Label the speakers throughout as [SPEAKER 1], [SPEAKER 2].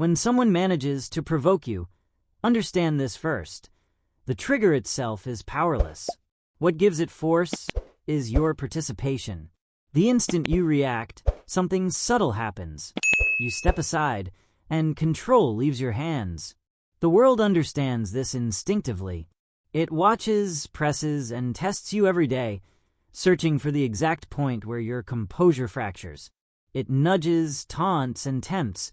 [SPEAKER 1] When someone manages to provoke you, understand this first. The trigger itself is powerless. What gives it force is your participation. The instant you react, something subtle happens. You step aside, and control leaves your hands. The world understands this instinctively. It watches, presses, and tests you every day, searching for the exact point where your composure fractures. It nudges, taunts, and tempts,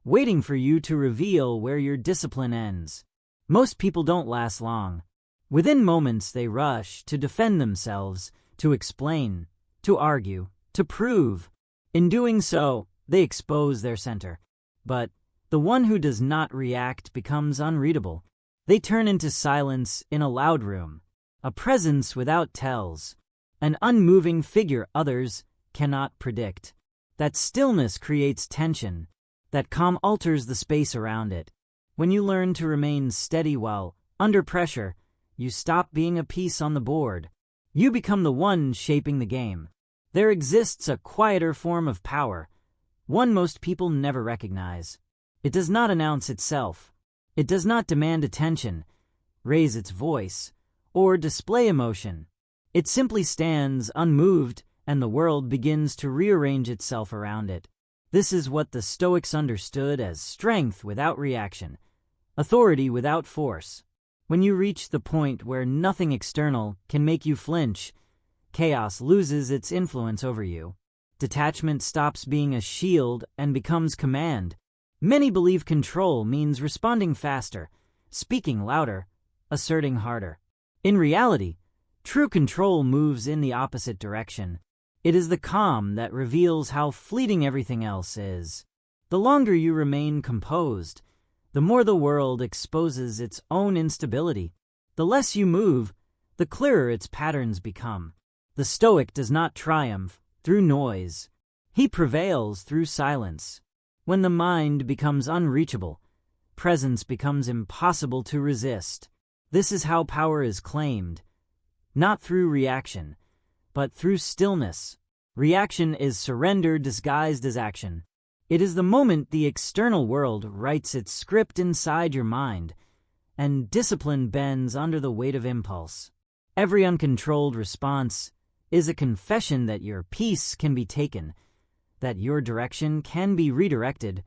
[SPEAKER 1] waiting for you to reveal where your discipline ends. Most people don't last long. Within moments, they rush to defend themselves, to explain, to argue, to prove. In doing so, they expose their center. But the one who does not react becomes unreadable. They turn into silence in a loud room, a presence without tells, an unmoving figure others cannot predict. That stillness creates tension. That calm alters the space around it. When you learn to remain steady while under pressure, you stop being a piece on the board. You become the one shaping the game. There exists a quieter form of power, one most people never recognize. It does not announce itself. It does not demand attention, raise its voice, or display emotion. It simply stands unmoved, and the world begins to rearrange itself around it. This is what the Stoics understood as strength without reaction, authority without force. When you reach the point where nothing external can make you flinch, chaos loses its influence over you. Detachment stops being a shield and becomes command. Many believe control means responding faster, speaking louder, asserting harder. In reality, true control moves in the opposite direction. It is the calm that reveals how fleeting everything else is. The longer you remain composed, the more the world exposes its own instability. The less you move, the clearer its patterns become. The Stoic does not triumph through noise. He prevails through silence. When the mind becomes unreachable, presence becomes impossible to resist. This is how power is claimed, not through reaction, but through stillness. Reaction is surrender disguised as action. It is the moment the external world writes its script inside your mind, and discipline bends under the weight of impulse. Every uncontrolled response is a confession that your peace can be taken, that your direction can be redirected,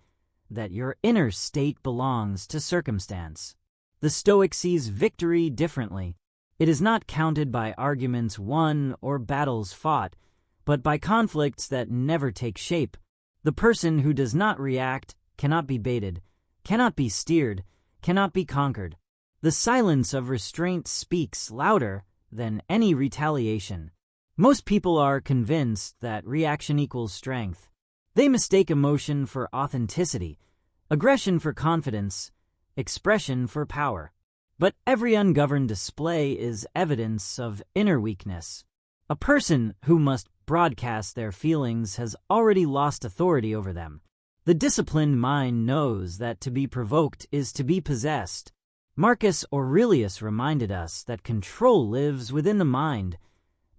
[SPEAKER 1] that your inner state belongs to circumstance. The Stoic sees victory differently. It is not counted by arguments won or battles fought, but by conflicts that never take shape. The person who does not react cannot be baited, cannot be steered, cannot be conquered. The silence of restraint speaks louder than any retaliation. Most people are convinced that reaction equals strength. They mistake emotion for authenticity, aggression for confidence, expression for power. But every ungoverned display is evidence of inner weakness. A person who must broadcast their feelings has already lost authority over them. The disciplined mind knows that to be provoked is to be possessed. Marcus Aurelius reminded us that control lives within the mind,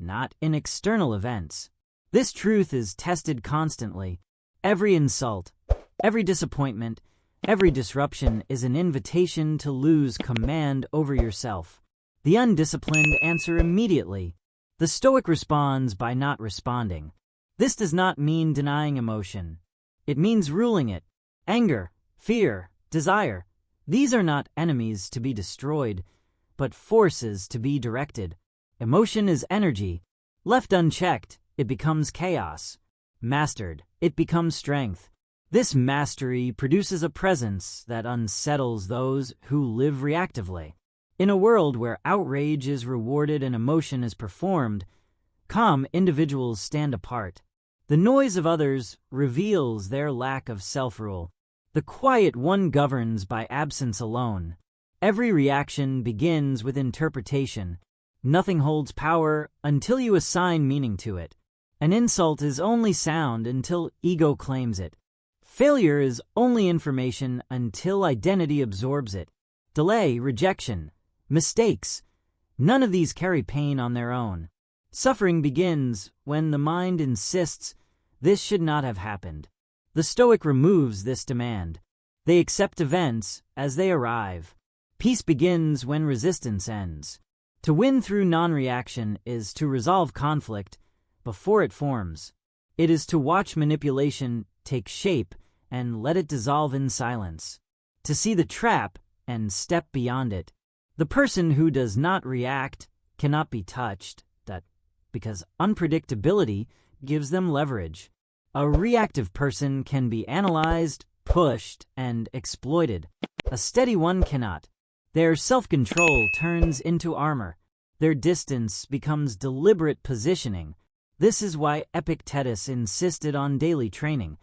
[SPEAKER 1] not in external events. This truth is tested constantly. Every insult, every disappointment, every disruption is an invitation to lose command over yourself. The undisciplined answer immediately. The Stoic responds by not responding. This does not mean denying emotion. It means ruling it. Anger, fear, desire. These are not enemies to be destroyed, but forces to be directed. Emotion is energy. Left unchecked, it becomes chaos. Mastered, it becomes strength. This mastery produces a presence that unsettles those who live reactively. In a world where outrage is rewarded and emotion is performed, calm individuals stand apart. The noise of others reveals their lack of self-rule. The quiet one governs by absence alone. Every reaction begins with interpretation. Nothing holds power until you assign meaning to it. An insult is only sound until ego claims it. Failure is only information until identity absorbs it. Delay, rejection, mistakes, none of these carry pain on their own. Suffering begins when the mind insists this should not have happened. The Stoic removes this demand. They accept events as they arrive. Peace begins when resistance ends. To win through non-reaction is to resolve conflict before it forms. It is to watch manipulation take shape and let it dissolve in silence. To see the trap and step beyond it. The person who does not react cannot be touched, because unpredictability gives them leverage. A reactive person can be analyzed, pushed, and exploited. A steady one cannot. Their self-control turns into armor. Their distance becomes deliberate positioning. This is why Epictetus insisted on daily training,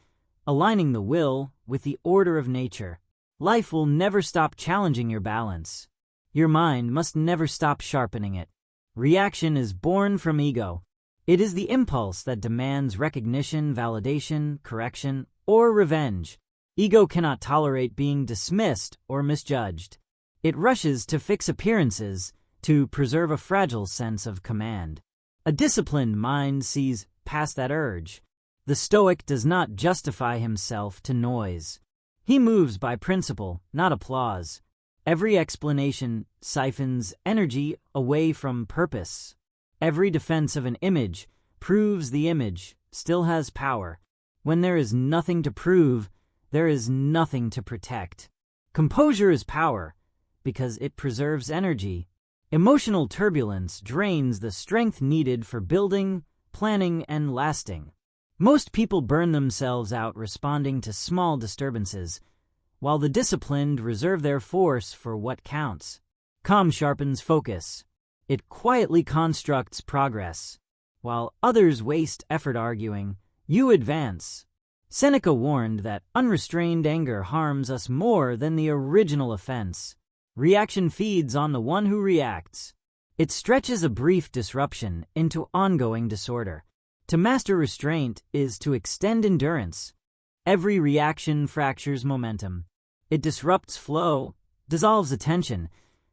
[SPEAKER 1] aligning the will with the order of nature. Life will never stop challenging your balance. Your mind must never stop sharpening it. Reaction is born from ego. It is the impulse that demands recognition, validation, correction, or revenge. Ego cannot tolerate being dismissed or misjudged. It rushes to fix appearances to preserve a fragile sense of command. A disciplined mind sees past that urge. The Stoic does not justify himself to noise. He moves by principle, not applause. Every explanation siphons energy away from purpose. Every defense of an image proves the image still has power. When there is nothing to prove, there is nothing to protect. Composure is power because it preserves energy. Emotional turbulence drains the strength needed for building, planning, and lasting. Most people burn themselves out responding to small disturbances, while the disciplined reserve their force for what counts. Calm sharpens focus. It quietly constructs progress. While others waste effort arguing, you advance. Seneca warned that unrestrained anger harms us more than the original offense. Reaction feeds on the one who reacts. It stretches a brief disruption into ongoing disorder. To master restraint is to extend endurance. Every reaction fractures momentum. It disrupts flow, dissolves attention,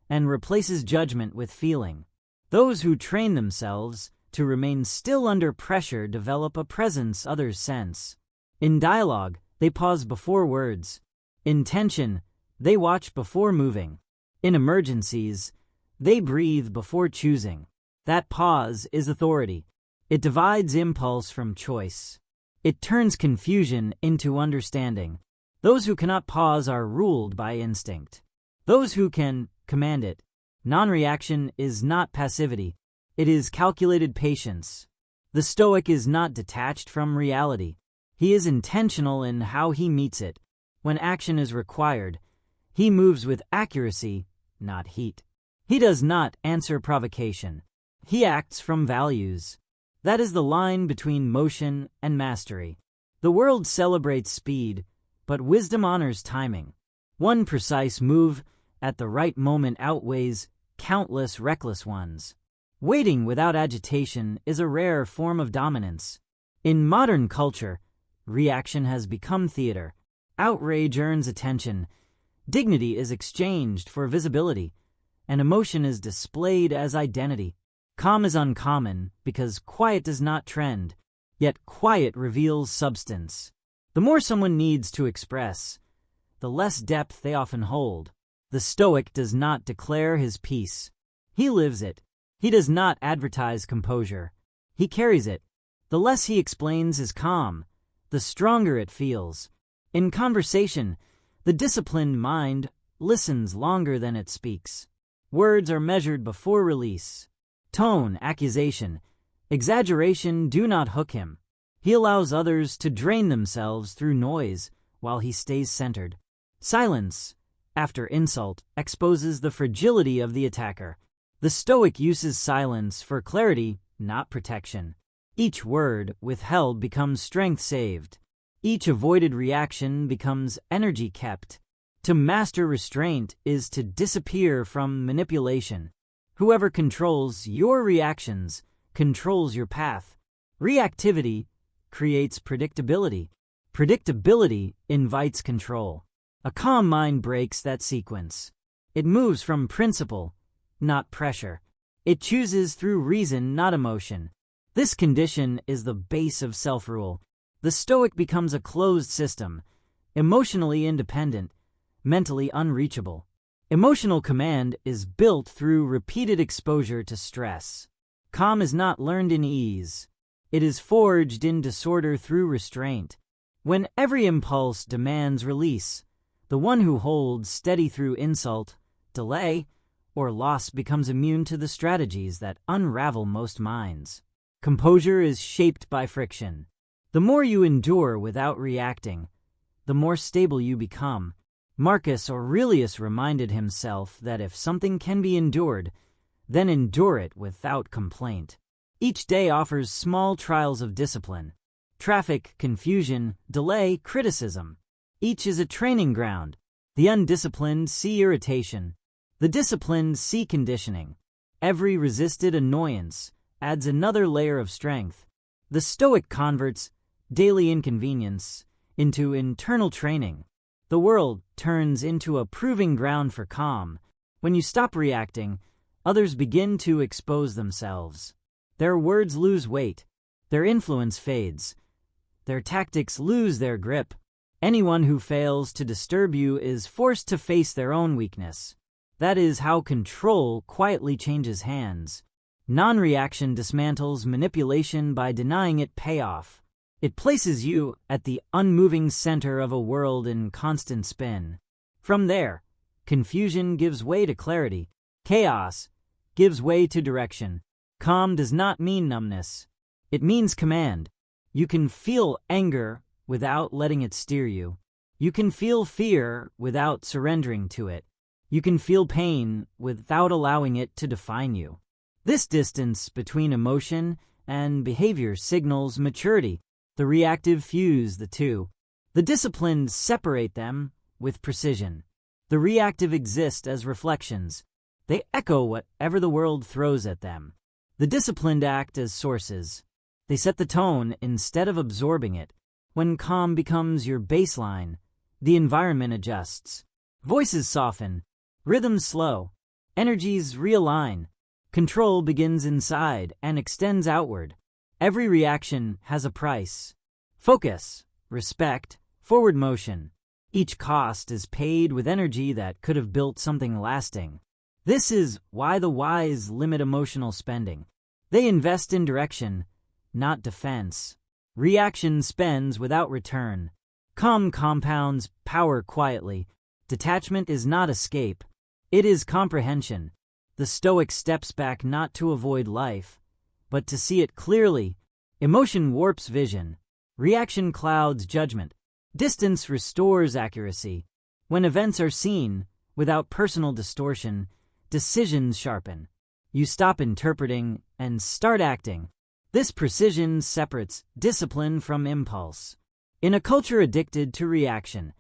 [SPEAKER 1] and replaces judgment with feeling. Those who train themselves to remain still under pressure develop a presence others sense. In dialogue, they pause before words. In tension, they watch before moving. In emergencies, they breathe before choosing. That pause is authority. It divides impulse from choice. It turns confusion into understanding. Those who cannot pause are ruled by instinct. Those who can command it. Non-reaction is not passivity. It is calculated patience. The Stoic is not detached from reality. He is intentional in how he meets it. When action is required, he moves with accuracy, not heat. He does not answer provocation. He acts from values. That is the line between motion and mastery. The world celebrates speed, but wisdom honors timing. One precise move at the right moment outweighs countless reckless ones. Waiting without agitation is a rare form of dominance. In modern culture, reaction has become theater. Outrage earns attention. Dignity is exchanged for visibility, and emotion is displayed as identity. Calm is uncommon because quiet does not trend, yet quiet reveals substance. The more someone needs to express, the less depth they often hold. The Stoic does not declare his peace. He lives it. He does not advertise composure. He carries it. The less he explains his calm, the stronger it feels. In conversation, the disciplined mind listens longer than it speaks. Words are measured before release. Tone, accusation, exaggeration do not hook him. He allows others to drain themselves through noise while he stays centered. Silence, after insult, exposes the fragility of the attacker. The Stoic uses silence for clarity, not protection. Each word withheld becomes strength saved. Each avoided reaction becomes energy kept. To master restraint is to disappear from manipulation. Whoever controls your reactions controls your path. Reactivity creates predictability. Predictability invites control. A calm mind breaks that sequence. It moves from principle, not pressure. It chooses through reason, not emotion. This condition is the base of self-rule. The Stoic becomes a closed system, emotionally independent, mentally unreachable. Emotional command is built through repeated exposure to stress. Calm is not learned in ease. It is forged in disorder through restraint. When every impulse demands release, the one who holds steady through insult, delay, or loss becomes immune to the strategies that unravel most minds. Composure is shaped by friction. The more you endure without reacting, the more stable you become. Marcus Aurelius reminded himself that if something can be endured, then endure it without complaint. Each day offers small trials of discipline. Traffic, confusion, delay, criticism. Each is a training ground. The undisciplined see irritation. The disciplined see conditioning. Every resisted annoyance adds another layer of strength. The Stoic converts daily inconvenience into internal training. The world turns into a proving ground for calm. When you stop reacting, others begin to expose themselves. Their words lose weight. Their influence fades. Their tactics lose their grip. Anyone who fails to disturb you is forced to face their own weakness. That is how control quietly changes hands. Non-reaction dismantles manipulation by denying it payoff. It places you at the unmoving center of a world in constant spin. From there, confusion gives way to clarity. Chaos gives way to direction. Calm does not mean numbness. It means command. You can feel anger without letting it steer you. You can feel fear without surrendering to it. You can feel pain without allowing it to define you. This distance between emotion and behavior signals maturity. The reactive fuse the two. The disciplined separate them with precision. The reactive exist as reflections. They echo whatever the world throws at them. The disciplined act as sources. They set the tone instead of absorbing it. When calm becomes your baseline, the environment adjusts. Voices soften. Rhythms slow. Energies realign. Control begins inside and extends outward. Every reaction has a price. Focus, respect, forward motion. Each cost is paid with energy that could have built something lasting. This is why the wise limit emotional spending. They invest in direction, not defense. Reaction spends without return. Calm compounds power quietly. Detachment is not escape. It is comprehension. The Stoic steps back not to avoid life, but to see it clearly. Emotion warps vision. Reaction clouds judgment. Distance restores accuracy. When events are seen, without personal distortion, decisions sharpen. You stop interpreting and start acting. This precision separates discipline from impulse. In a culture addicted to reaction,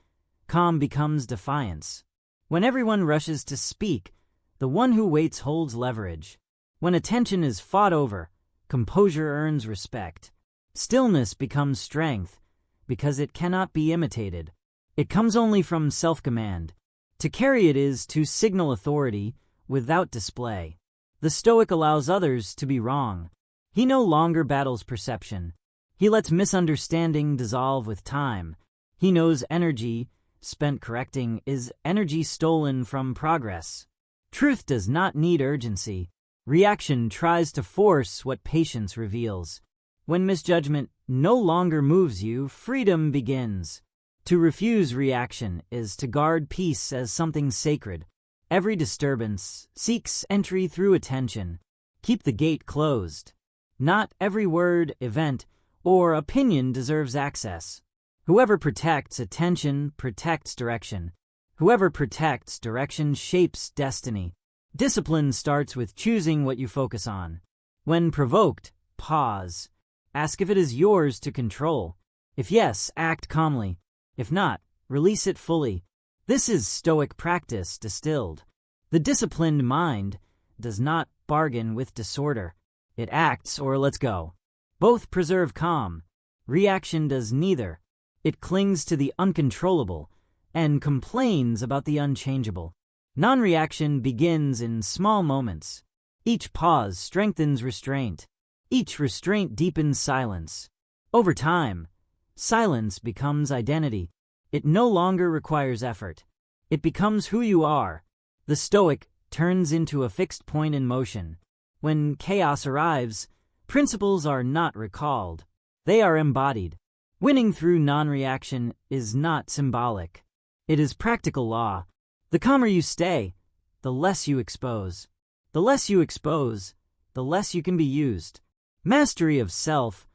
[SPEAKER 1] calm becomes defiance. When everyone rushes to speak, the one who waits holds leverage. When attention is fought over, composure earns respect. Stillness becomes strength because it cannot be imitated. It comes only from self-command. To carry it is to signal authority without display. The Stoic allows others to be wrong. He no longer battles perception. He lets misunderstanding dissolve with time. He knows energy spent correcting is energy stolen from progress. Truth does not need urgency. Reaction tries to force what patience reveals. When misjudgment no longer moves you, freedom begins. To refuse reaction is to guard peace as something sacred. Every disturbance seeks entry through attention. Keep the gate closed. Not every word, event, or opinion deserves access. Whoever protects attention protects direction. Whoever protects direction shapes destiny. Discipline starts with choosing what you focus on. When provoked, pause. Ask if it is yours to control. If yes, act calmly. If not, release it fully. This is Stoic practice distilled. The disciplined mind does not bargain with disorder. It acts or lets go. Both preserve calm. Reaction does neither. It clings to the uncontrollable and complains about the unchangeable. Non-reaction begins in small moments. Each pause strengthens restraint. Each restraint deepens silence. Over time, silence becomes identity. It no longer requires effort. It becomes who you are. The Stoic turns into a fixed point in motion. When chaos arrives, principles are not recalled. They are embodied. Winning through non-reaction is not symbolic. It is practical law. The calmer you stay, the less you expose. The less you expose, the less you can be used. Mastery of self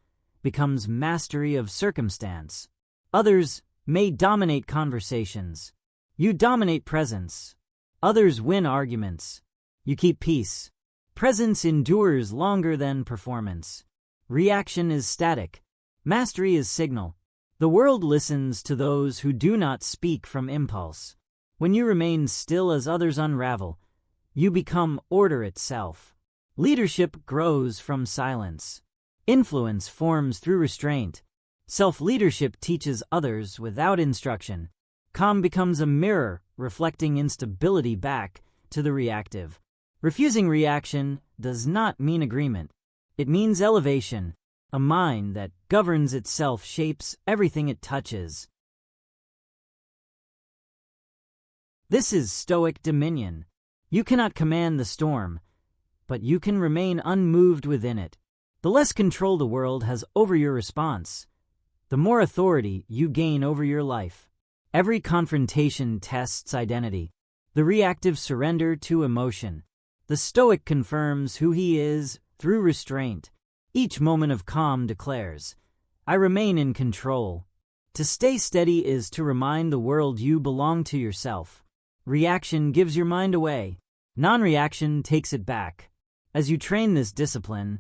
[SPEAKER 1] becomes mastery of circumstance. Others may dominate conversations. You dominate presence. Others win arguments. You keep peace. Presence endures longer than performance. Reaction is static. Mastery is signal. The world listens to those who do not speak from impulse. When you remain still as others unravel, you become order itself. Leadership grows from silence. Influence forms through restraint. Self-leadership teaches others without instruction. Calm becomes a mirror reflecting instability back to the reactive. Refusing reaction does not mean agreement. It means elevation. A mind that governs itself shapes everything it touches. This is Stoic dominion. You cannot command the storm, but you can remain unmoved within it. The less control the world has over your response, the more authority you gain over your life. Every confrontation tests identity. The reactive surrender to emotion. The Stoic confirms who he is through restraint. Each moment of calm declares, I remain in control. To stay steady is to remind the world you belong to yourself. Reaction gives your mind away. Non-reaction takes it back. As you train this discipline,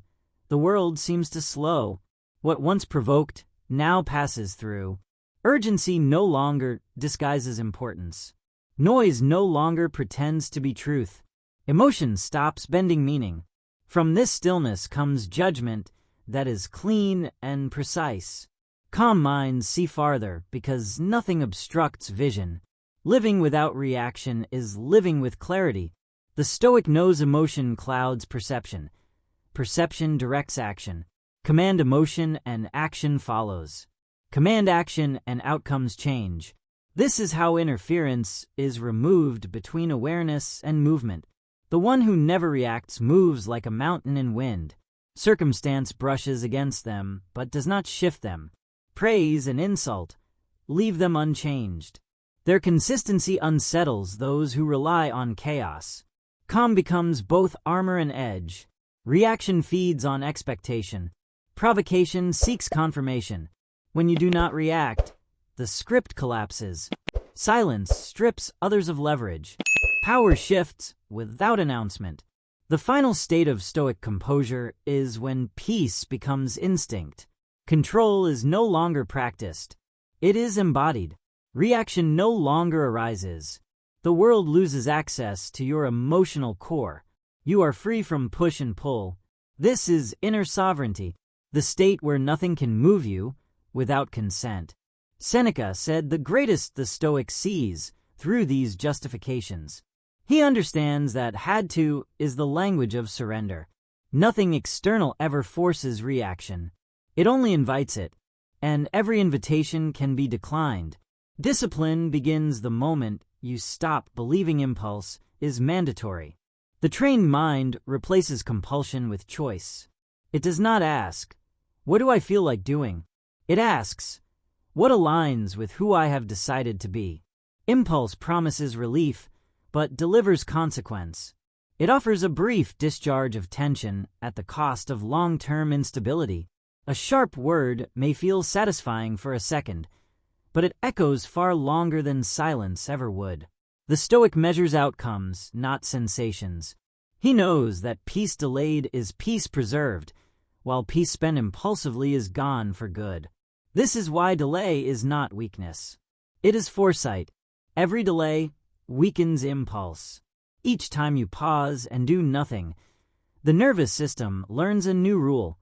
[SPEAKER 1] the world seems to slow. What once provoked now passes through. Urgency no longer disguises importance. Noise no longer pretends to be truth. Emotion stops bending meaning. From this stillness comes judgment that is clean and precise. Calm minds see farther because nothing obstructs vision. Living without reaction is living with clarity. The Stoic knows emotion clouds perception. Perception directs action. Command emotion and action follows. Command action and outcomes change. This is how interference is removed between awareness and movement. The one who never reacts moves like a mountain in wind. Circumstance brushes against them, but does not shift them. Praise and insult leave them unchanged. Their consistency unsettles those who rely on chaos. Calm becomes both armor and edge. Reaction feeds on expectation. Provocation seeks confirmation. When you do not react, the script collapses. Silence strips others of leverage. Power shifts without announcement. The final state of Stoic composure is when peace becomes instinct. Control is no longer practiced. It is embodied. Reaction no longer arises. The world loses access to your emotional core. You are free from push and pull. This is inner sovereignty, the state where nothing can move you without consent. Seneca said the greatest the Stoic sees through these justifications. He understands that had to is the language of surrender. Nothing external ever forces reaction. It only invites it, and every invitation can be declined. Discipline begins the moment you stop believing impulse is mandatory. The trained mind replaces compulsion with choice. It does not ask, what do I feel like doing? It asks, what aligns with who I have decided to be? Impulse promises relief, but delivers consequence. It offers a brief discharge of tension at the cost of long-term instability. A sharp word may feel satisfying for a second, but it echoes far longer than silence ever would. The Stoic measures outcomes, not sensations. He knows that peace delayed is peace preserved, while peace spent impulsively is gone for good. This is why delay is not weakness. It is foresight. Every delay weakens impulse. Each time you pause and do nothing, the nervous system learns a new rule.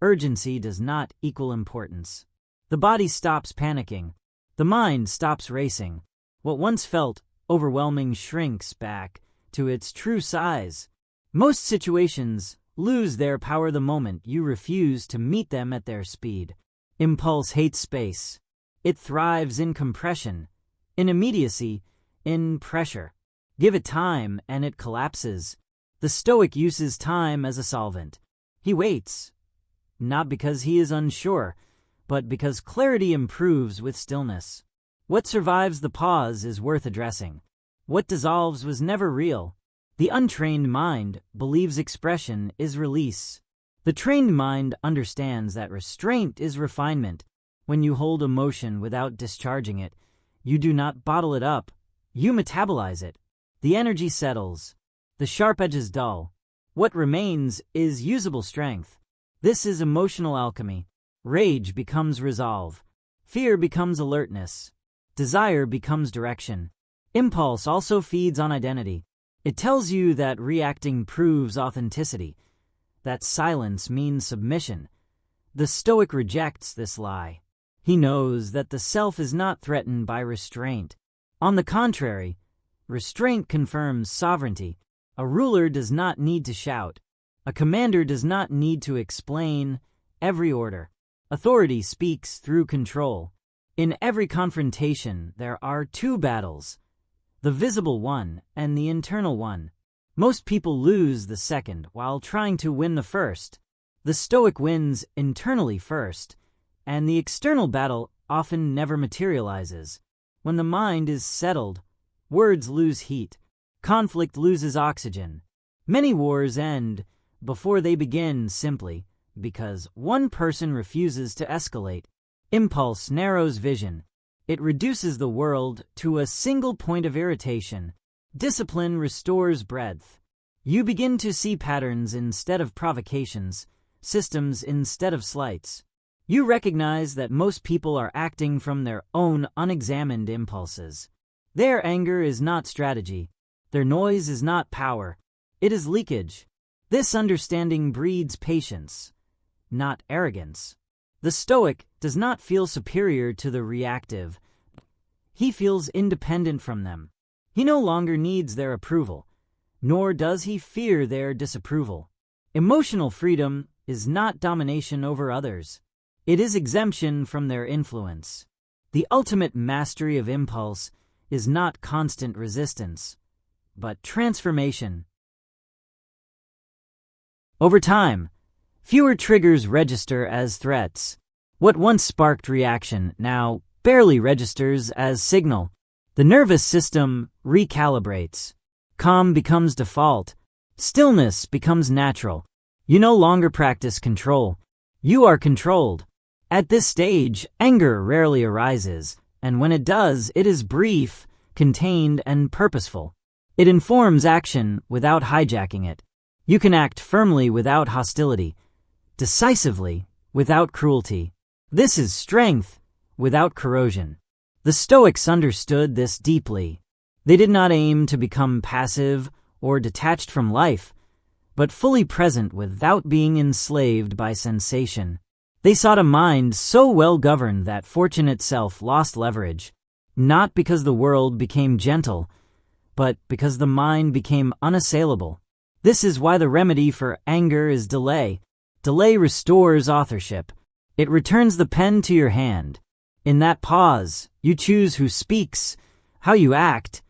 [SPEAKER 1] Urgency does not equal importance. The body stops panicking. The mind stops racing. What once felt overwhelming shrinks back to its true size. Most situations lose their power the moment you refuse to meet them at their speed. Impulse hates space. It thrives in compression. In immediacy, in pressure. Give it time and it collapses. The Stoic uses time as a solvent. He waits, not because he is unsure, but because clarity improves with stillness. What survives the pause is worth addressing. What dissolves was never real. The untrained mind believes expression is release. The trained mind understands that restraint is refinement. When you hold emotion without discharging it, you do not bottle it up, you metabolize it. The energy settles. The sharp edges dull. What remains is usable strength. This is emotional alchemy. Rage becomes resolve. Fear becomes alertness. Desire becomes direction. Impulse also feeds on identity. It tells you that reacting proves authenticity, that silence means submission. The Stoic rejects this lie. He knows that the self is not threatened by restraint. On the contrary, restraint confirms sovereignty. A ruler does not need to shout. A commander does not need to explain every order. Authority speaks through control. In every confrontation, there are two battles, the visible one and the internal one. Most people lose the second while trying to win the first. The Stoic wins internally first, and the external battle often never materializes. When the mind is settled, words lose heat. Conflict loses oxygen. Many wars end before they begin simply because one person refuses to escalate. Impulse narrows vision. It reduces the world to a single point of irritation. Discipline restores breadth. You begin to see patterns instead of provocations, systems instead of slights. You recognize that most people are acting from their own unexamined impulses. Their anger is not strategy. Their noise is not power. It is leakage. This understanding breeds patience, not arrogance. The Stoic does not feel superior to the reactive. He feels independent from them. He no longer needs their approval, nor does he fear their disapproval. Emotional freedom is not domination over others. It is exemption from their influence. The ultimate mastery of impulse is not constant resistance, but transformation. Over time, fewer triggers register as threats. What once sparked reaction now barely registers as signal. The nervous system recalibrates. Calm becomes default. Stillness becomes natural. You no longer practice control. You are controlled. At this stage, anger rarely arises, and when it does, it is brief, contained, and purposeful. It informs action without hijacking it. You can act firmly without hostility, decisively without cruelty. This is strength without corrosion. The Stoics understood this deeply. They did not aim to become passive or detached from life, but fully present without being enslaved by sensation. They sought a mind so well governed that fortune itself lost leverage, not because the world became gentle, but because the mind became unassailable. This is why the remedy for anger is delay. Delay restores authorship. It returns the pen to your hand. In that pause, you choose who speaks, how you act,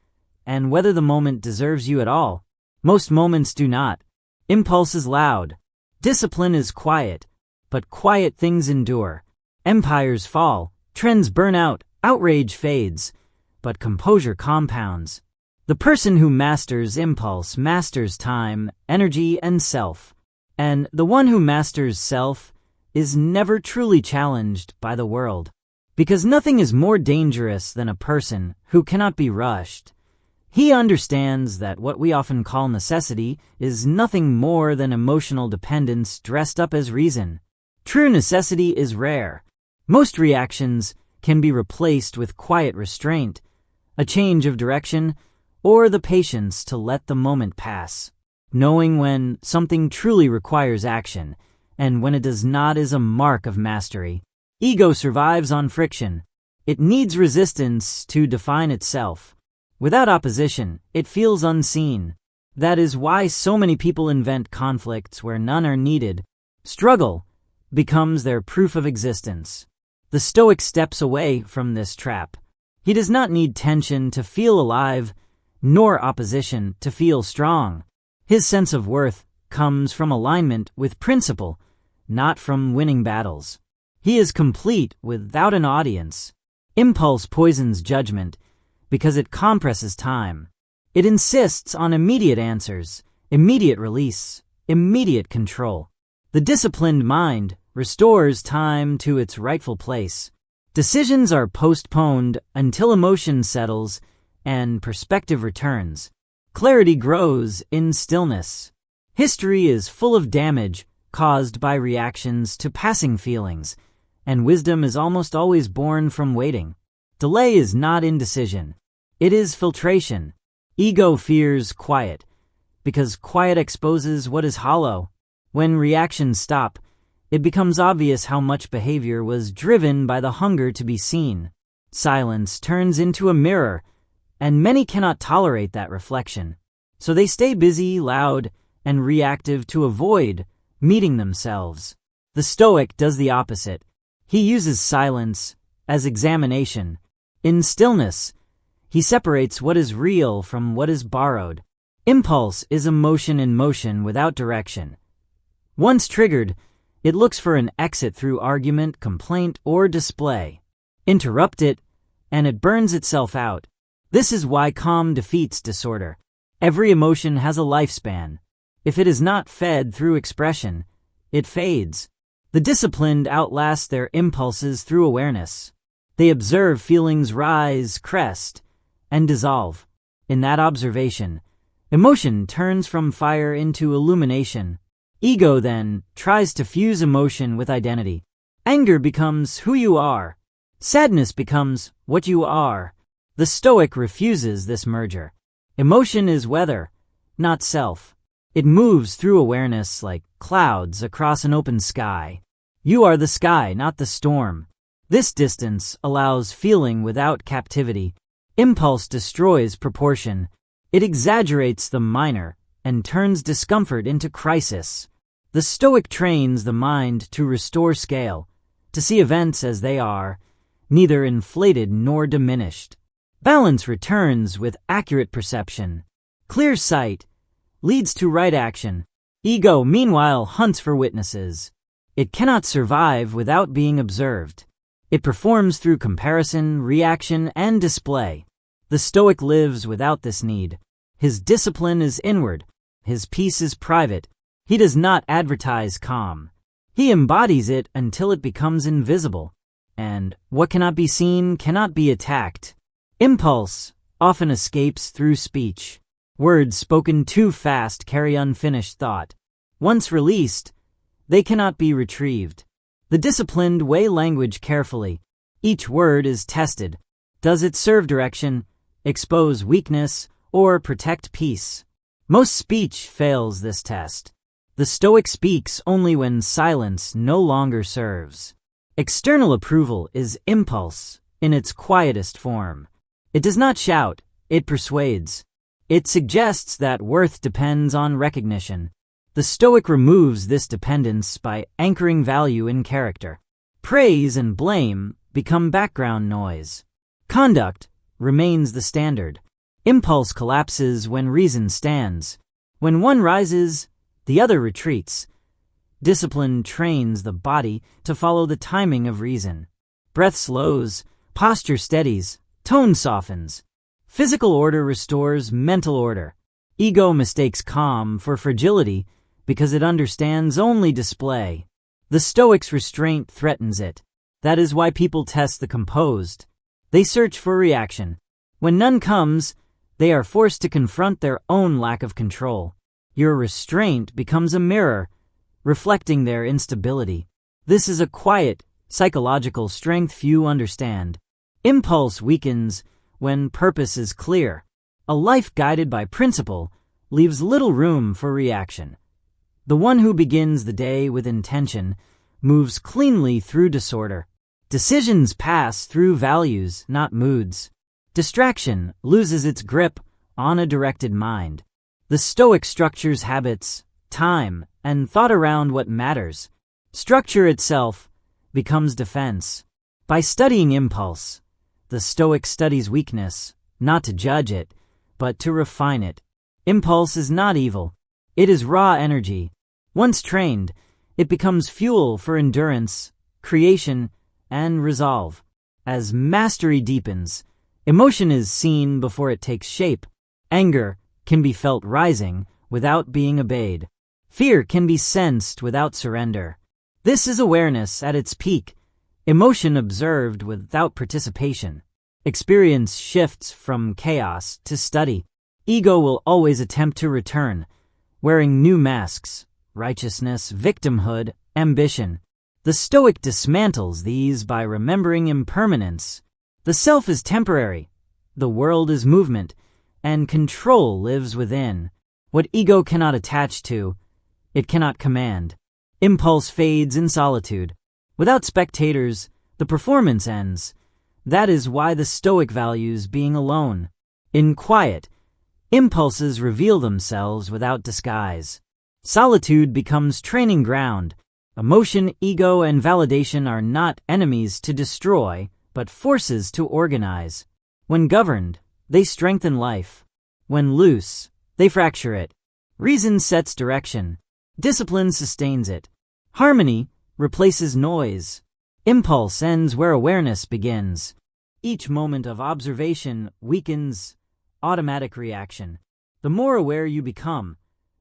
[SPEAKER 1] and whether the moment deserves you at all. Most moments do not. Impulse is loud. Discipline is quiet. But quiet things endure. Empires fall. Trends burn out. Outrage fades. But composure compounds. The person who masters impulse masters time, energy, and self. And the one who masters self is never truly challenged by the world. Because nothing is more dangerous than a person who cannot be rushed. He understands that what we often call necessity is nothing more than emotional dependence dressed up as reason. True necessity is rare. Most reactions can be replaced with quiet restraint, a change of direction, or the patience to let the moment pass. Knowing when something truly requires action, and when it does not is a mark of mastery. Ego survives on friction. It needs resistance to define itself. Without opposition, it feels unseen. That is why so many people invent conflicts where none are needed. Struggle becomes their proof of existence. The Stoic steps away from this trap. He does not need tension to feel alive, nor opposition to feel strong. His sense of worth comes from alignment with principle, not from winning battles. He is complete without an audience. Impulse poisons judgment because it compresses time. It insists on immediate answers, immediate release, immediate control. The disciplined mind restores time to its rightful place. Decisions are postponed until emotion settles and perspective returns. Clarity grows in stillness. History is full of damage caused by reactions to passing feelings, and wisdom is almost always born from waiting. Delay is not indecision. It is filtration. Ego fears quiet, because quiet exposes what is hollow. When reactions stop, it becomes obvious how much behavior was driven by the hunger to be seen. Silence turns into a mirror, and many cannot tolerate that reflection. So they stay busy, loud, and reactive to avoid meeting themselves. The Stoic does the opposite. He uses silence as examination. In stillness, he separates what is real from what is borrowed. Impulse is emotion in motion without direction. Once triggered, it looks for an exit through argument, complaint, or display. Interrupt it, and it burns itself out. This is why calm defeats disorder. Every emotion has a lifespan. If it is not fed through expression, it fades. The disciplined outlast their impulses through awareness. They observe feelings rise, crest, and dissolve. In that observation, emotion turns from fire into illumination. Ego then tries to fuse emotion with identity. Anger becomes who you are. Sadness becomes what you are. The Stoic refuses this merger. Emotion is weather, not self. It moves through awareness like clouds across an open sky. You are the sky, not the storm. This distance allows feeling without captivity. Impulse destroys proportion. It exaggerates the minor and turns discomfort into crisis. The Stoic trains the mind to restore scale, to see events as they are, neither inflated nor diminished. Balance returns with accurate perception. Clear sight leads to right action. Ego, meanwhile, hunts for witnesses. It cannot survive without being observed. It performs through comparison, reaction, and display. The Stoic lives without this need. His discipline is inward. His peace is private. He does not advertise calm. He embodies it until it becomes invisible. And what cannot be seen cannot be attacked. Impulse often escapes through speech. Words spoken too fast carry unfinished thought. Once released, they cannot be retrieved. The disciplined weigh language carefully. Each word is tested. Does it serve direction, expose weakness, or protect peace? Most speech fails this test. The Stoic speaks only when silence no longer serves. External approval is impulse in its quietest form. It does not shout, it persuades. It suggests that worth depends on recognition. The Stoic removes this dependence by anchoring value in character. Praise and blame become background noise. Conduct remains the standard. Impulse collapses when reason stands. When one rises, the other retreats. Discipline trains the body to follow the timing of reason. Breath slows, posture steadies, tone softens. Physical order restores mental order. Ego mistakes calm for fragility because it understands only display. The Stoic's restraint threatens it. That is why people test the composed. They search for reaction. When none comes, they are forced to confront their own lack of control. Your restraint becomes a mirror, reflecting their instability. This is a quiet, psychological strength few understand. Impulse weakens when purpose is clear. A life guided by principle leaves little room for reaction. The one who begins the day with intention moves cleanly through disorder. Decisions pass through values, not moods. Distraction loses its grip on a directed mind. The Stoic structures habits, time, and thought around what matters. Structure itself becomes defense. By studying impulse, The Stoic studies weakness, not to judge it, but to refine it. Impulse is not evil. It is raw energy. Once trained, it becomes fuel for endurance, creation, and resolve. As mastery deepens, emotion is seen before it takes shape. Anger can be felt rising without being obeyed. Fear can be sensed without surrender. This is awareness at its peak, emotion observed without participation. Experience shifts from chaos to study. Ego will always attempt to return, wearing new masks: righteousness, victimhood, ambition. The Stoic dismantles these by remembering impermanence. The self is temporary, the world is movement, and control lives within. What ego cannot attach to, it cannot command. Impulse fades in solitude. Without spectators, the performance ends. That is why the Stoic values being alone. In quiet, impulses reveal themselves without disguise. Solitude becomes training ground. Emotion, ego, and validation are not enemies to destroy, but forces to organize. When governed, they strengthen life. When loose, they fracture it. Reason sets direction. Discipline sustains it. Harmony replaces noise. Impulse ends where awareness begins. Each moment of observation weakens automatic reaction. The more aware you become,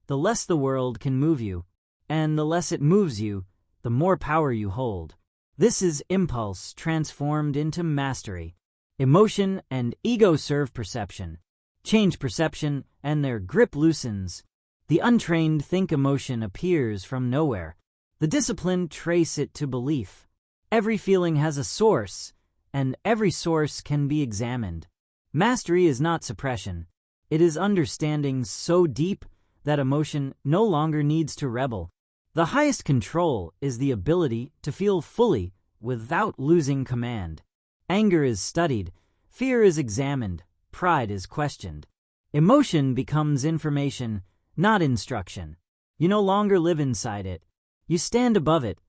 [SPEAKER 1] the less the world can move you, and the less it moves you, the more power you hold. This is impulse transformed into mastery. Emotion and ego serve perception. Change perception, and their grip loosens. The untrained think emotion appears from nowhere. The disciplined trace it to belief. Every feeling has a source, and every source can be examined. Mastery is not suppression. It is understanding so deep that emotion no longer needs to rebel. The highest control is the ability to feel fully without losing command. Anger is studied, fear is examined, pride is questioned. Emotion becomes information, not instruction. You no longer live inside it. You stand above it,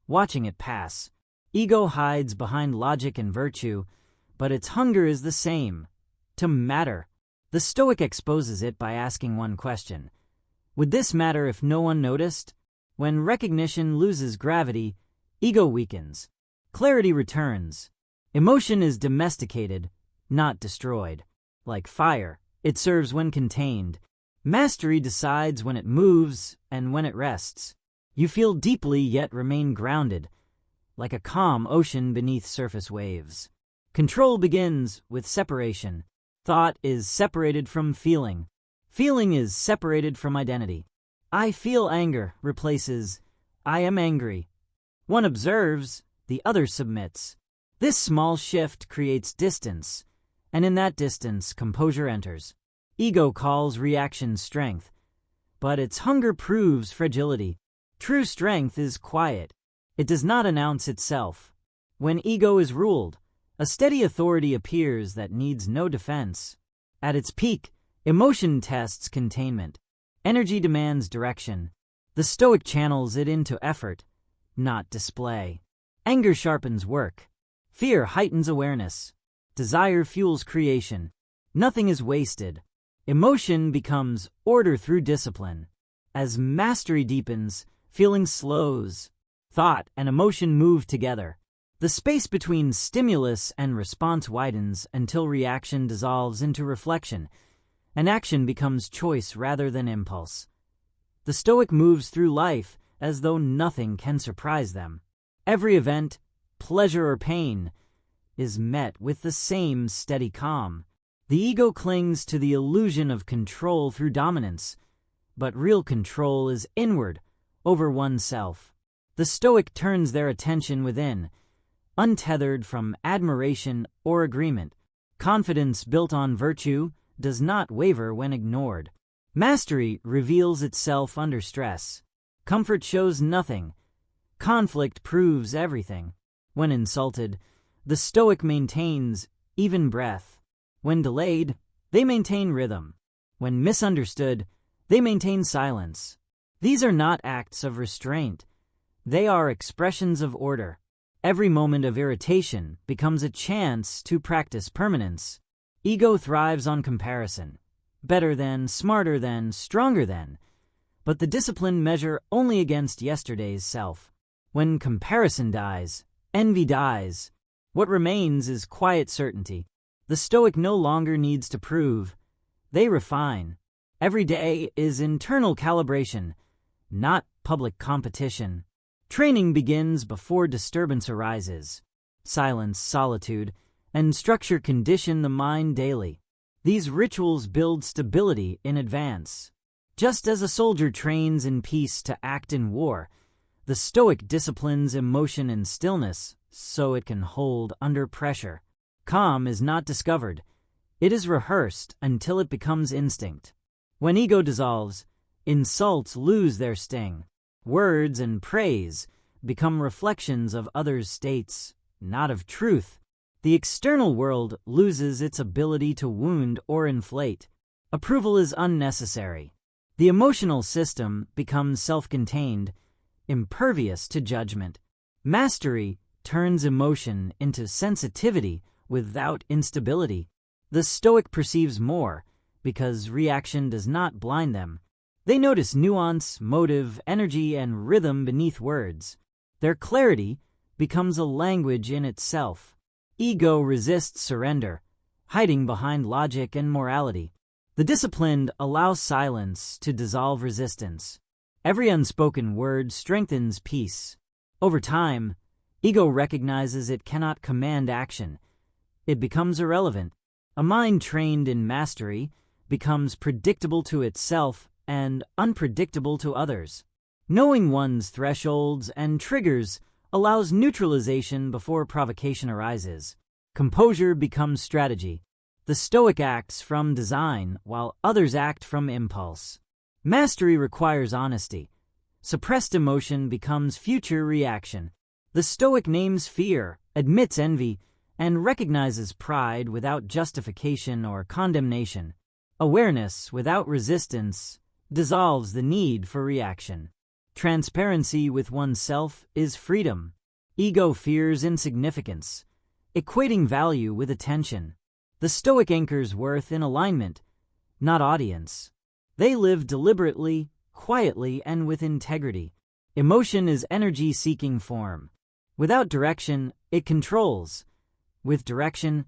[SPEAKER 1] watching it pass. Ego hides behind logic and virtue, but its hunger is the same: to matter. The Stoic exposes it by asking one question: would this matter if no one noticed? When recognition loses gravity, ego weakens. Clarity returns. Emotion is domesticated, not destroyed. Like fire, it serves when contained. Mastery decides when it moves and when it rests. You feel deeply yet remain grounded, like a calm ocean beneath surface waves. Control begins with separation. Thought is separated from feeling. Feeling is separated from identity. I feel anger replaces I am angry. One observes, the other submits. This small shift creates distance, and in that distance, composure enters. Ego calls reaction strength, but its hunger proves fragility. True strength is quiet. It does not announce itself. When ego is ruled, a steady authority appears that needs no defense. At its peak, emotion tests containment. Energy demands direction. The Stoic channels it into effort, not display. Anger sharpens work. Fear heightens awareness. Desire fuels creation. Nothing is wasted. Emotion becomes order through discipline. As mastery deepens, feeling slows. Thought and emotion move together. The space between stimulus and response widens until reaction dissolves into reflection, and action becomes choice rather than impulse. The Stoic moves through life as though nothing can surprise them. Every event, pleasure or pain, is met with the same steady calm. The ego clings to the illusion of control through dominance, but real control is inward, over oneself. The Stoic turns their attention within, untethered from admiration or agreement. Confidence built on virtue does not waver when ignored. Mastery reveals itself under stress. Comfort shows nothing. Conflict proves everything. When insulted, the Stoic maintains even breath. When delayed, they maintain rhythm. When misunderstood, they maintain silence. These are not acts of restraint. They are expressions of order. Every moment of irritation becomes a chance to practice permanence. Ego thrives on comparison. Better than, smarter than, stronger than. But the disciplined measure only against yesterday's self. When comparison dies, envy dies. What remains is quiet certainty. The Stoic no longer needs to prove. They refine. Every day is internal calibration, not public competition. Training begins before disturbance arises. Silence, solitude, and structure condition the mind daily. These rituals build stability in advance. Just as a soldier trains in peace to act in war, the Stoic disciplines emotion in stillness so it can hold under pressure. Calm is not discovered. It is rehearsed until it becomes instinct. When ego dissolves, insults lose their sting. Words and praise become reflections of others' states, not of truth. The external world loses its ability to wound or inflate. Approval is unnecessary. The emotional system becomes self-contained, impervious to judgment. Mastery turns emotion into sensitivity without instability. The Stoic perceives more because reaction does not blind them. They notice nuance, motive, energy, and rhythm beneath words. Their clarity becomes a language in itself. Ego resists surrender, hiding behind logic and morality. The disciplined allow silence to dissolve resistance. Every unspoken word strengthens peace. Over time, ego recognizes it cannot command action. It becomes irrelevant. A mind trained in mastery becomes predictable to itself and unpredictable to others. Knowing one's thresholds and triggers allows neutralization before provocation arises. Composure becomes strategy. The Stoic acts from design, while others act from impulse. Mastery requires honesty. Suppressed emotion becomes future reaction. The Stoic names fear, admits envy, and recognizes pride without justification or condemnation. Awareness without resistance dissolves the need for reaction. Transparency with oneself is freedom. Ego fears insignificance, equating value with attention. The Stoic anchors worth in alignment, not audience. They live deliberately, quietly, and with integrity. Emotion is energy-seeking form. Without direction, it controls. With direction,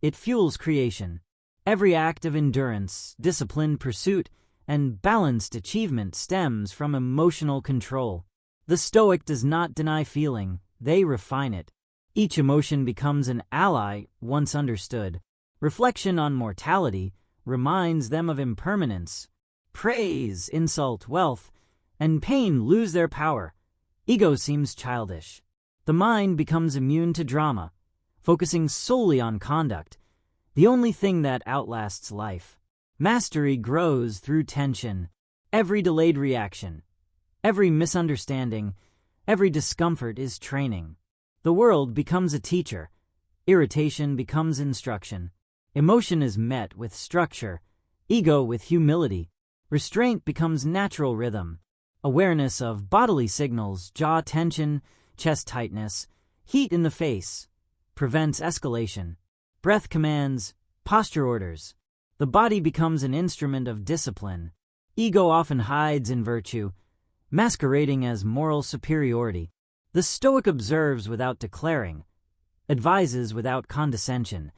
[SPEAKER 1] it fuels creation. Every act of endurance, disciplined pursuit, and balanced achievement stems from emotional control. The Stoic does not deny feeling, they refine it. Each emotion becomes an ally once understood. Reflection on mortality reminds them of impermanence. Praise, insult, wealth, and pain lose their power. Ego seems childish. The mind becomes immune to drama, focusing solely on conduct, the only thing that outlasts life. Mastery grows through tension. Every delayed reaction, every misunderstanding, every discomfort is training. The world becomes a teacher. Irritation becomes instruction. Emotion is met with structure, ego with humility. Restraint becomes natural rhythm. Awareness of bodily signals, jaw tension, chest tightness, heat in the face, prevents escalation. Breath commands, posture orders. The body becomes an instrument of discipline. Ego often hides in virtue, masquerading as moral superiority. The Stoic observes without declaring, advises without condescension,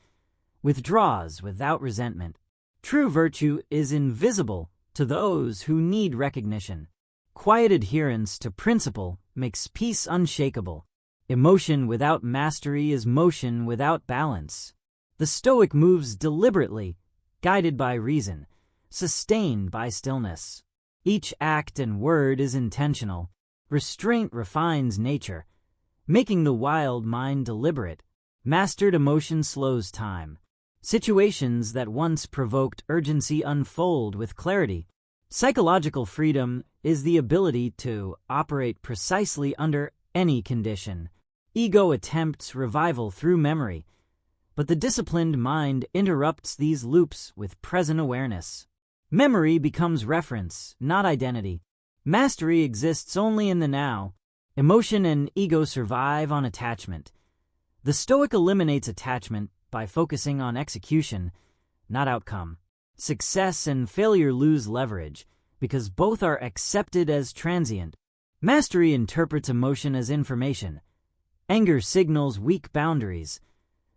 [SPEAKER 1] withdraws without resentment. True virtue is invisible to those who need recognition. Quiet adherence to principle makes peace unshakable. Emotion without mastery is motion without balance. The Stoic moves deliberately, guided by reason, sustained by stillness. Each act and word is intentional. Restraint refines nature, making the wild mind deliberate. Mastered emotion slows time. Situations that once provoked urgency unfold with clarity. Psychological freedom is the ability to operate precisely under any condition. Ego attempts revival through memory, but the disciplined mind interrupts these loops with present awareness. Memory becomes reference, not identity. Mastery exists only in the now. Emotion and ego survive on attachment. The Stoic eliminates attachment by focusing on execution, not outcome. Success and failure lose leverage because both are accepted as transient. Mastery interprets emotion as information. Anger signals weak boundaries.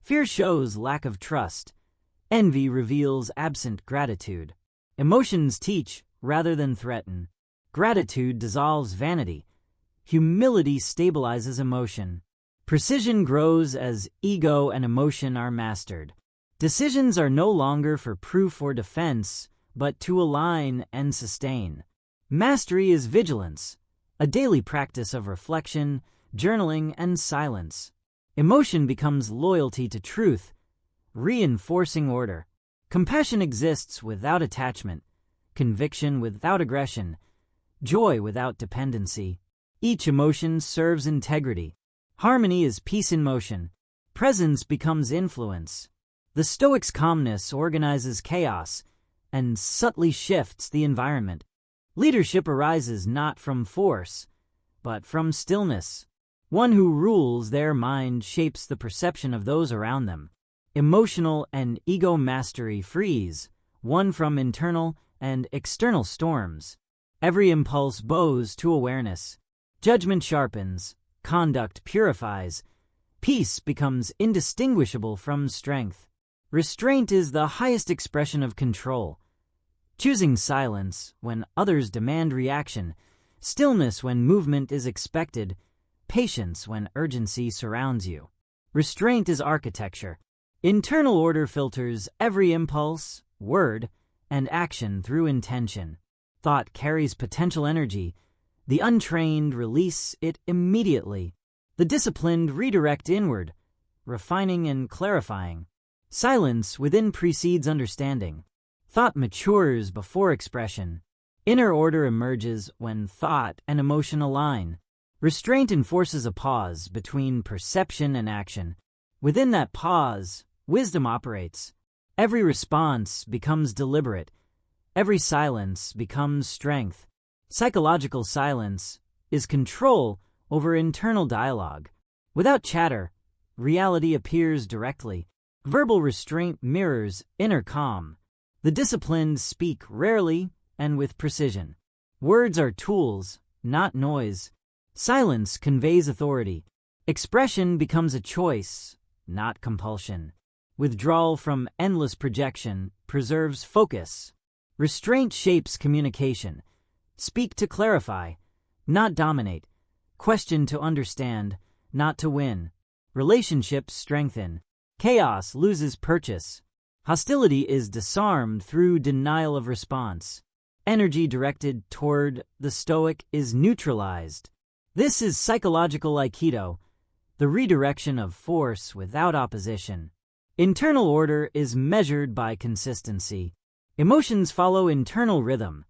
[SPEAKER 1] Fear shows lack of trust. Envy reveals absent gratitude. Emotions teach rather than threaten. Gratitude dissolves vanity. Humility stabilizes emotion. Precision grows as ego and emotion are mastered. Decisions are no longer for proof or defense, but to align and sustain. Mastery is vigilance, a daily practice of reflection, journaling, and silence. Emotion becomes loyalty to truth, reinforcing order. Compassion exists without attachment, conviction without aggression, joy without dependency. Each emotion serves integrity. Harmony is peace in motion. Presence becomes influence. The Stoic's calmness organizes chaos and subtly shifts the environment. Leadership arises not from force, but from stillness. One who rules their mind shapes the perception of those around them. Emotional and ego mastery frees one from internal and external storms. Every impulse bows to awareness. Judgment sharpens, conduct purifies, peace becomes indistinguishable from strength. Restraint is the highest expression of control. Choosing silence when others demand reaction, stillness when movement is expected, patience when urgency surrounds you. Restraint is architecture. Internal order filters every impulse, word, and action through intention. Thought carries potential energy. The untrained release it immediately. The disciplined redirect inward, refining and clarifying. Silence within precedes understanding. Thought matures before expression. Inner order emerges when thought and emotion align. Restraint enforces a pause between perception and action. Within that pause, wisdom operates. Every response becomes deliberate. Every silence becomes strength. Psychological silence is control over internal dialogue. Without chatter, reality appears directly. Verbal restraint mirrors inner calm. The disciplined speak rarely and with precision. Words are tools, not noise. Silence conveys authority. Expression becomes a choice, not compulsion. Withdrawal from endless projection preserves focus. Restraint shapes communication. Speak to clarify, not dominate. Question to understand, not to win. Relationships strengthen. Chaos loses purchase. Hostility is disarmed through denial of response. Energy directed toward the Stoic is neutralized. This is psychological Aikido, the redirection of force without opposition. Internal order is measured by consistency. Emotions follow internal rhythm,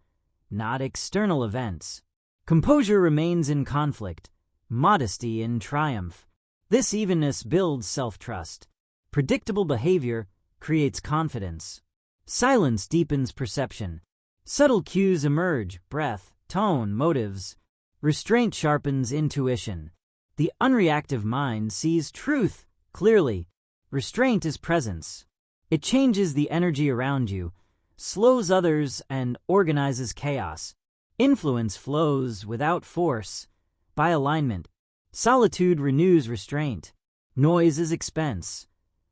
[SPEAKER 1] not external events. Composure remains in conflict, modesty in triumph. This evenness builds self-trust. Predictable behavior creates confidence. Silence deepens perception. Subtle cues emerge: breath, tone, motives. Restraint sharpens intuition. The unreactive mind sees truth clearly. Restraint is presence. It changes the energy around you, slows others, and organizes chaos. Influence flows without force, by alignment. Solitude renews restraint. Noise is expense.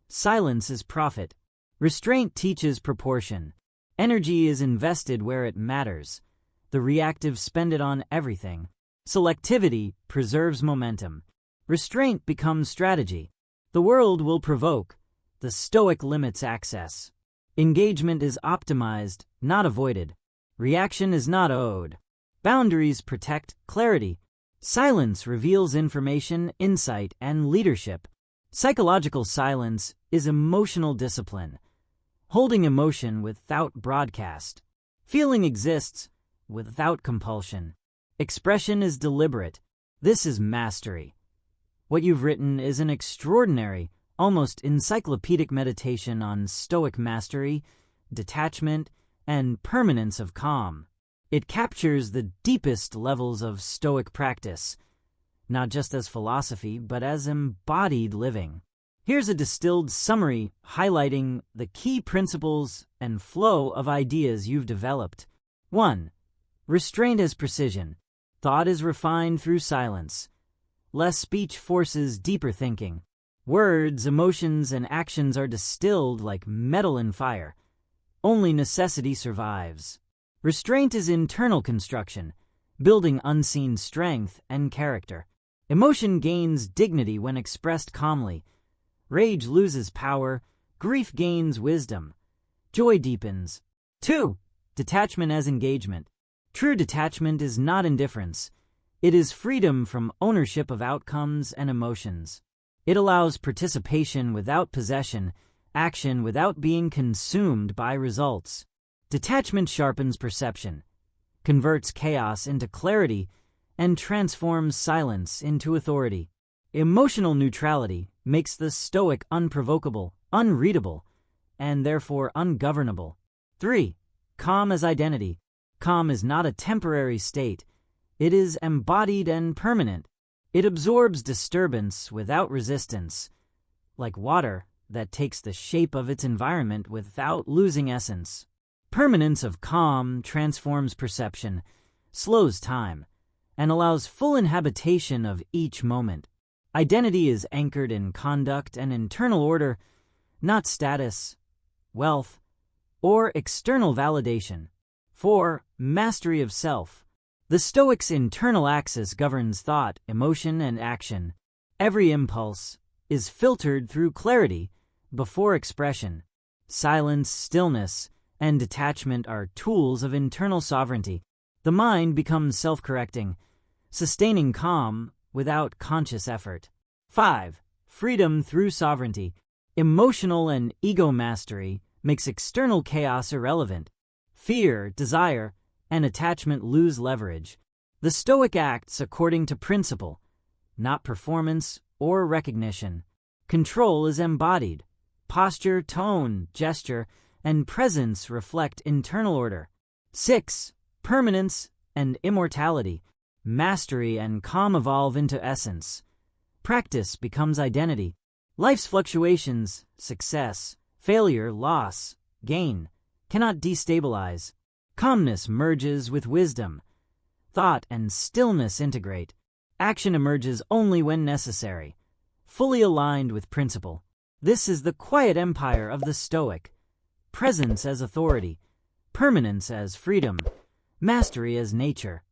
[SPEAKER 1] Silence is profit. Restraint teaches proportion. Energy is invested where it matters. The reactive spend it on everything. Selectivity preserves momentum. Restraint becomes strategy. The world will provoke. The Stoic limits access. Engagement is optimized, not avoided. Reaction is not owed. Boundaries protect clarity. Silence reveals information, insight, and leadership. Psychological silence is emotional discipline. Holding emotion without broadcast. Feeling exists without compulsion. Expression is deliberate. This is mastery. What you've written is an extraordinary, almost encyclopedic meditation on Stoic mastery, detachment, and permanence of calm. It captures the deepest levels of Stoic practice, not just as philosophy, but as embodied living. Here's a distilled summary highlighting the key principles and flow of ideas you've developed. 1. Restraint as precision. Thought is refined through silence. Less speech forces deeper thinking. Words, emotions, and actions are distilled like metal in fire. Only necessity survives. Restraint is internal construction, building unseen strength and character. Emotion gains dignity when expressed calmly. Rage loses power, grief gains wisdom, joy deepens. 2. Detachment as engagement. True detachment is not indifference. It is freedom from ownership of outcomes and emotions. It allows participation without possession, action without being consumed by results. Detachment sharpens perception, converts chaos into clarity, and transforms silence into authority. Emotional neutrality makes the Stoic unprovocable, unreadable, and therefore ungovernable. 3. Calm as identity. Calm is not a temporary state. It is embodied and permanent. It absorbs disturbance without resistance, like water that takes the shape of its environment without losing essence. Permanence of calm transforms perception, slows time, and allows full inhabitation of each moment. Identity is anchored in conduct and internal order, not status, wealth, or external validation. 4. Mastery of self. The Stoic's internal axis governs thought, emotion, and action. Every impulse is filtered through clarity before expression. Silence, stillness, and detachment are tools of internal sovereignty. The mind becomes self-correcting, sustaining calm without conscious effort. 5. Freedom through sovereignty. Emotional and ego mastery makes external chaos irrelevant. Fear, desire, and attachment lose leverage. The Stoic acts according to principle, not performance or recognition. Control is embodied. Posture, tone, gesture, and presence reflect internal order. 6. Permanence and immortality. Mastery and calm evolve into essence. Practice becomes identity. Life's fluctuations, success, failure, loss, gain, cannot destabilize. Calmness merges with wisdom. Thought and stillness integrate. Action emerges only when necessary, fully aligned with principle. This is the quiet empire of the Stoic. Presence as authority, permanence as freedom, mastery as nature.